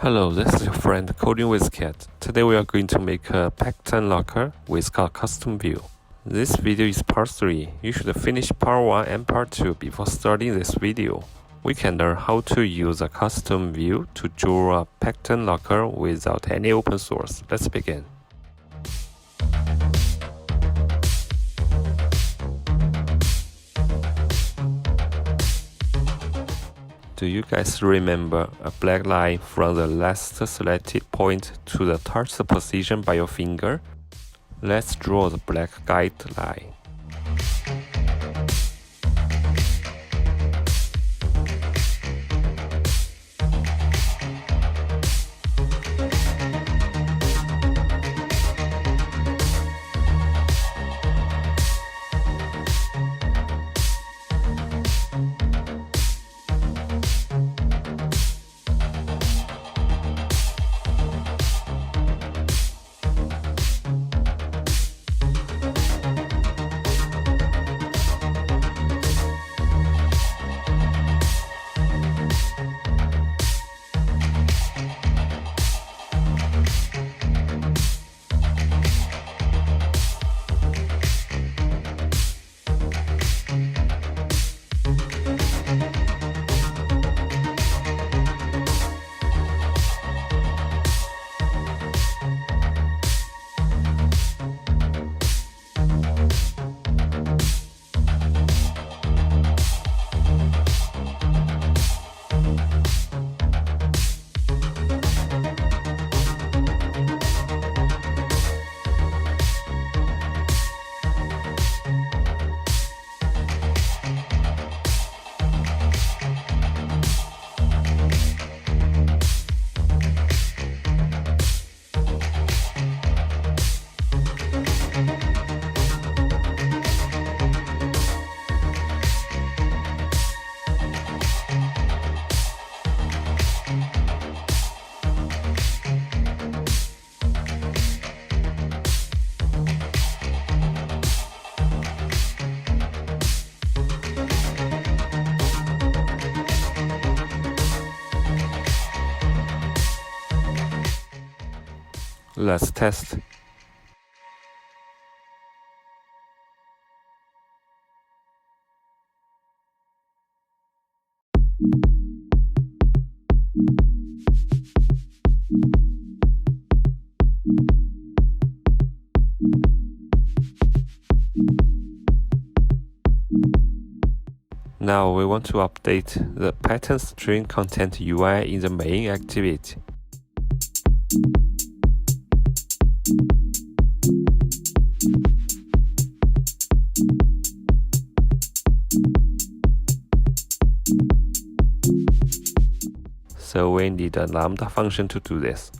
Hello, this is your friend Coding with Cat. Today we are going to make a pattern locker with a custom view. This video is part 3. You should finish part 1 and part 2 before starting this video. We can learn how to use a custom view to draw a pattern locker without any open source. Let's begin. Do you guys remember a black line from the last selected point to the touched position by your finger? Let's draw the black guide line. Let's test. Now we want to update the pattern string content UI in the main activity. So we need a lambda function to do this.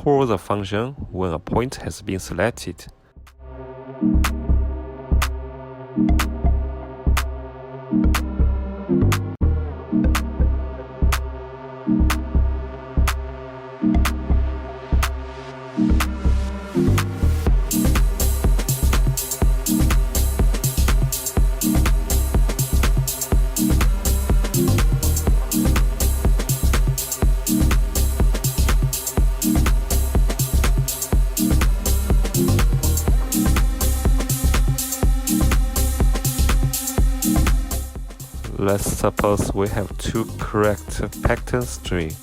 call the function when a point has been selected. Let's suppose we have two correct pattern strings.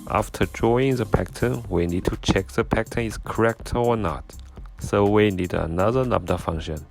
After drawing the pattern, we need to check the pattern is correct or not. So we need another lambda function.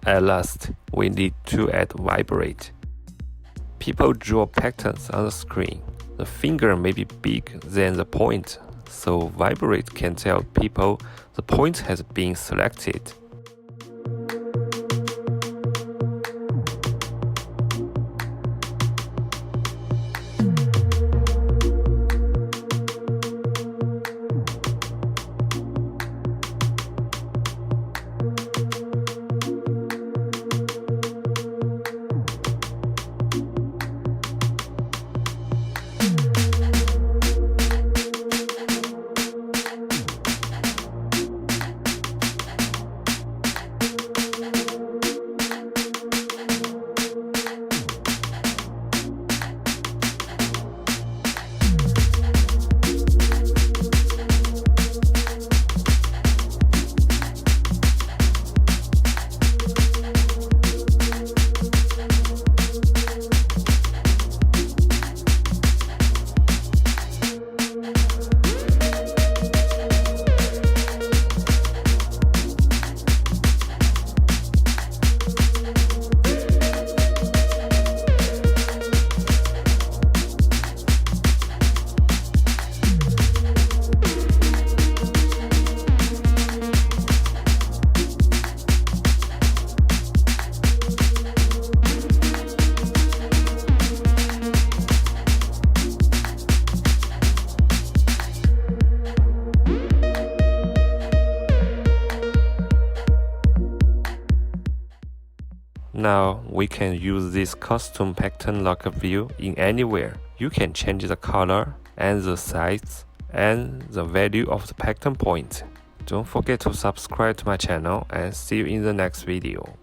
At last, we need to add vibrate. People draw patterns on the screen. The finger may be big than the point, so vibrate can tell people the point has been selected. Now we can use this custom pattern locker view in anywhere. You can change the color and the size and the value of the pattern point. Don't forget to subscribe to my channel and see you in the next video.